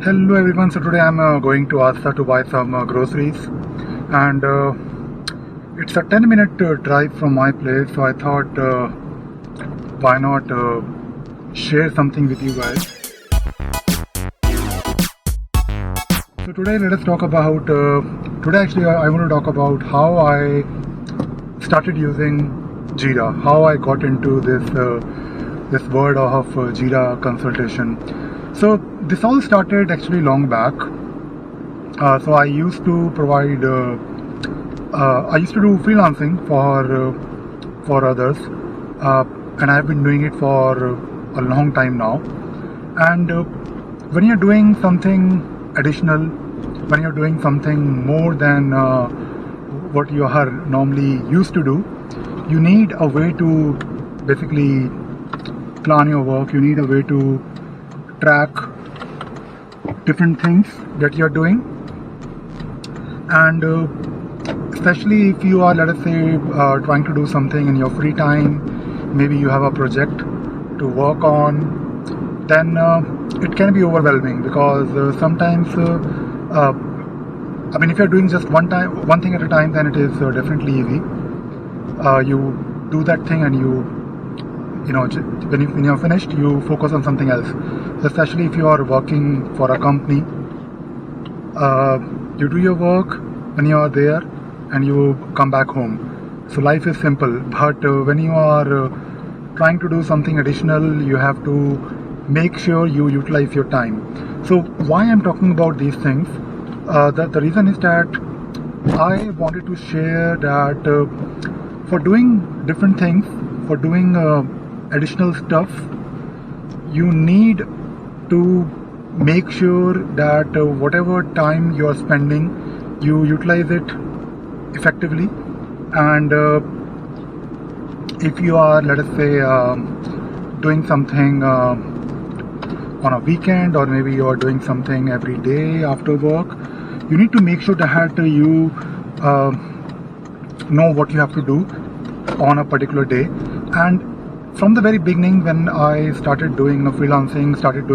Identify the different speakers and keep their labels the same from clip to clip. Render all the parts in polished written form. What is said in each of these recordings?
Speaker 1: Hello everyone. So today I'm going to Asa to buy some groceries, and it's a 10-minute drive from my place. So I thought, why not share something with you guys. So today let us talk about. Today actually I want to talk about how I started using Jira, how I got into this world of Jira consultation. So this all started actually long back. So I used to provide. I used to do freelancing for others, and I've been doing it for a long time now. And when you're doing something additional, when you're doing something more than what you are normally used to do, you need a way to basically plan your work. You need a way to track different things that you're doing, and especially if you are, let us say, trying to do something in your free time, maybe you have a project to work on, then it can be overwhelming because sometimes if you're doing just one thing at a time, then it is definitely easy. You do that thing, and when you're finished, you focus on something else. Especially if you are working for a company, you do your work when you are there, and you come back home. So life is simple. But when you are trying to do something additional, you have to make sure you utilize your time. So why I'm talking about these things? The reason is that I wanted to share that for doing different things, for doing additional stuff, you need to make sure that whatever time you are spending, you utilize it effectively. And if you are, let us say, doing something on a weekend, or maybe you are doing something every day after work, you need to make sure that you know what you have to do on a particular day. And from the very beginning, when I started doing freelancing, started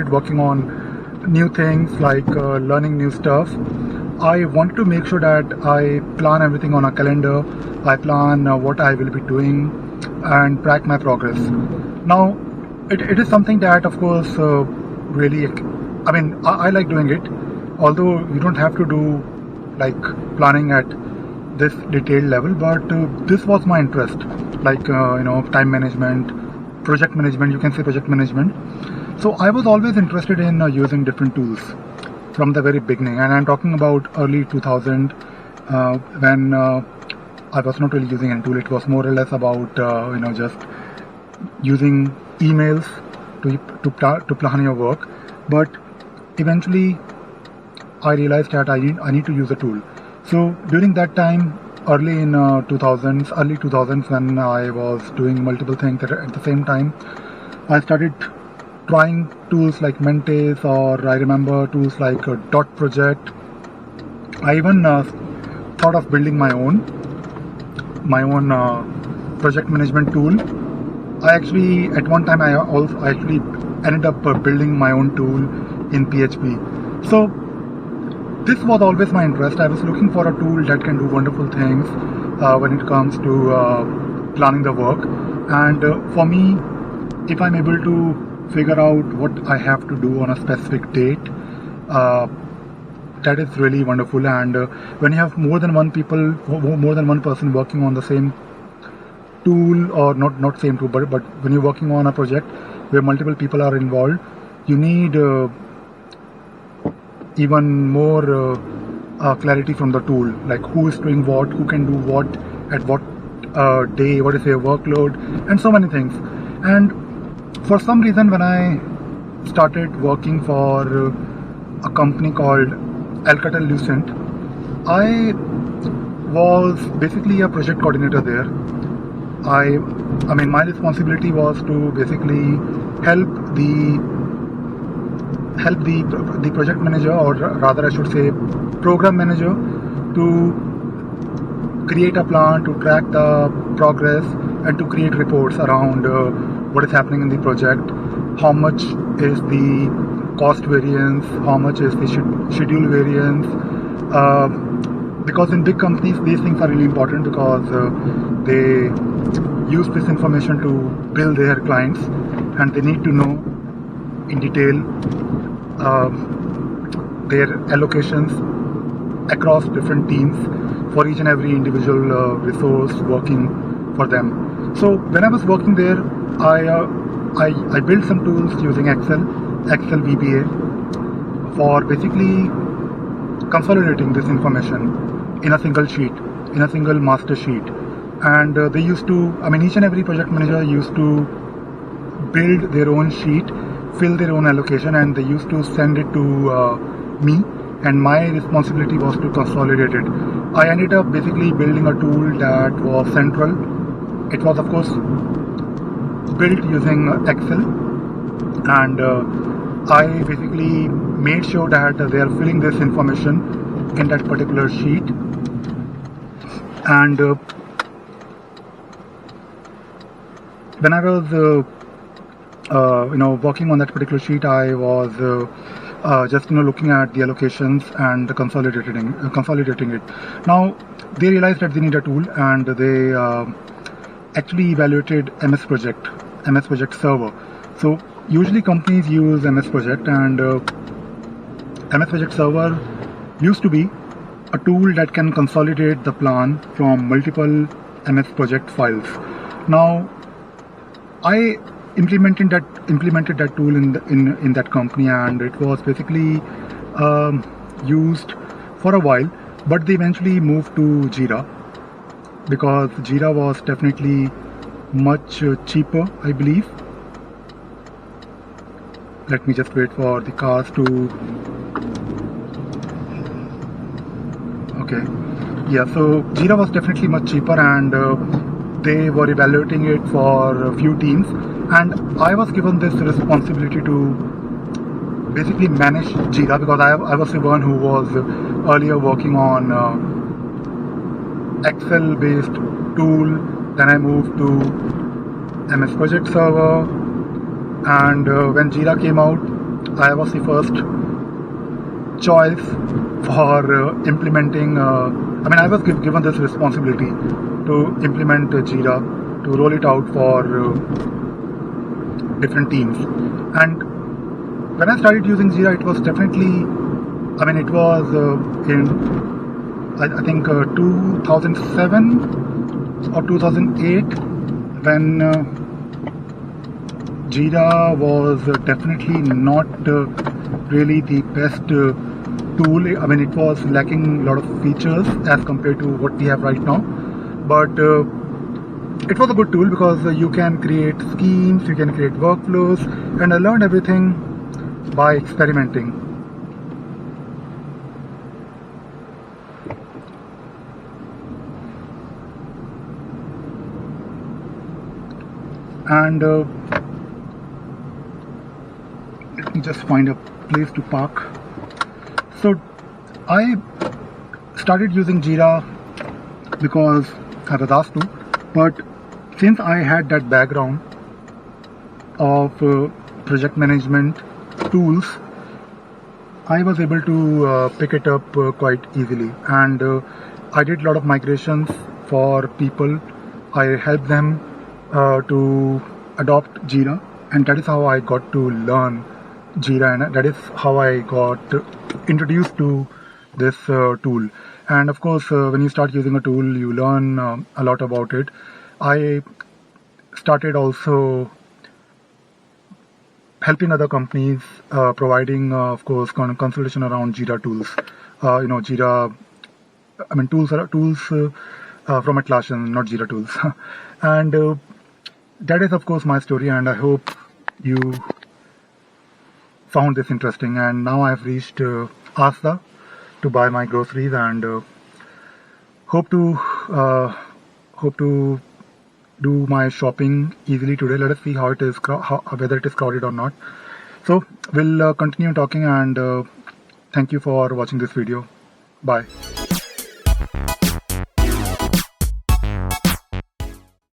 Speaker 1: working on new things, like learning new stuff, I wanted to make sure that I plan everything on a calendar. I plan what I will be doing and track my progress. Now, it is something that, of course, really, I like doing it. Although you don't have to do like planning at this detailed level, but this was my interest, like time management, project management. You can say project management. So I was always interested in using different tools from the very beginning, and I'm talking about early 2000, when I was not really using any tool. It was more or less about just using emails to plan your work. But eventually I realized that I need to use a tool. So during that time, early 2000s, when I was doing multiple things at the same time, I started trying tools like Mentes, or I remember tools like Dot Project. I even thought of building my own project management tool. At one time, I actually ended up building my own tool in PHP. So this was always my interest. I was looking for a tool that can do wonderful things when it comes to planning the work. And for me, if I'm able to figure out what I have to do on a specific date, that is really wonderful. And when you have more than one person working on the same tool, or not same tool, but when you're working on a project where multiple people are involved, you need even more clarity from the tool, like who is doing what, who can do what, at what day, what is their workload, and so many things. And for some reason, when I started working for a company called Alcatel Lucent, I was basically a project coordinator there. My responsibility was to basically help the project manager, or rather I should say program manager, to create a plan, to track the progress, and to create reports around what is happening in the project, how much is the cost variance, how much is the schedule variance. Because in big companies, these things are really important because they use this information to bill their clients, and they need to know in detail their allocations across different teams for each and every individual resource working for them. So when I was working there, I built some tools using Excel VBA for basically consolidating this information in a single sheet, in a single master sheet. And they used to, each and every project manager used to build their own sheet, fill their own allocation, and they used to send it to me, and my responsibility was to consolidate it. I ended up basically building a tool that was central. It was of course built using Excel, and I basically made sure that they are filling this information in that particular sheet. And when I was working on that particular sheet, I was just looking at the allocations and consolidating it. Now they realized that they need a tool, and they actually evaluated MS Project Server. So usually companies use MS Project, and MS Project Server used to be a tool that can consolidate the plan from multiple MS Project files. Now I implemented that tool in that company, and it was basically used for a while, but they eventually moved to Jira because Jira was definitely much cheaper, I believe. Let me just wait for the cars to... Okay, yeah, so Jira was definitely much cheaper, and they were evaluating it for a few teams, and I was given this responsibility to basically manage Jira because I was the one who was earlier working on Excel based tool. Then I moved to MS Project Server, and when Jira came out, I was the first choice for implementing. I was given this responsibility to implement Jira, to roll it out for different teams. And when I started using Jira, it was definitely, it was in I think 2007 or 2008 when Jira was definitely not really the best tool. It was lacking a lot of features as compared to what we have right now, but it was a good tool because you can create schemes, you can create workflows, and I learned everything by experimenting. And let me just find a place to park. So I started using Jira because I was asked to, but since I had that background of project management tools, I was able to pick it up quite easily, and I did a lot of migrations for people. I helped them to adopt Jira, and that is how I got to learn Jira, and that is how I got introduced to this tool. And of course, when you start using a tool, you learn a lot about it. I started also helping other companies, providing, of course, consultation around Jira tools. Jira, tools from Atlassian, not Jira tools. And that is, of course, my story, and I hope you found this interesting. And now I've reached Asda to buy my groceries, and hope to do my shopping easily today. Let us see how it is, whether it is crowded or not. So we'll continue talking, and thank you for watching this video. Bye.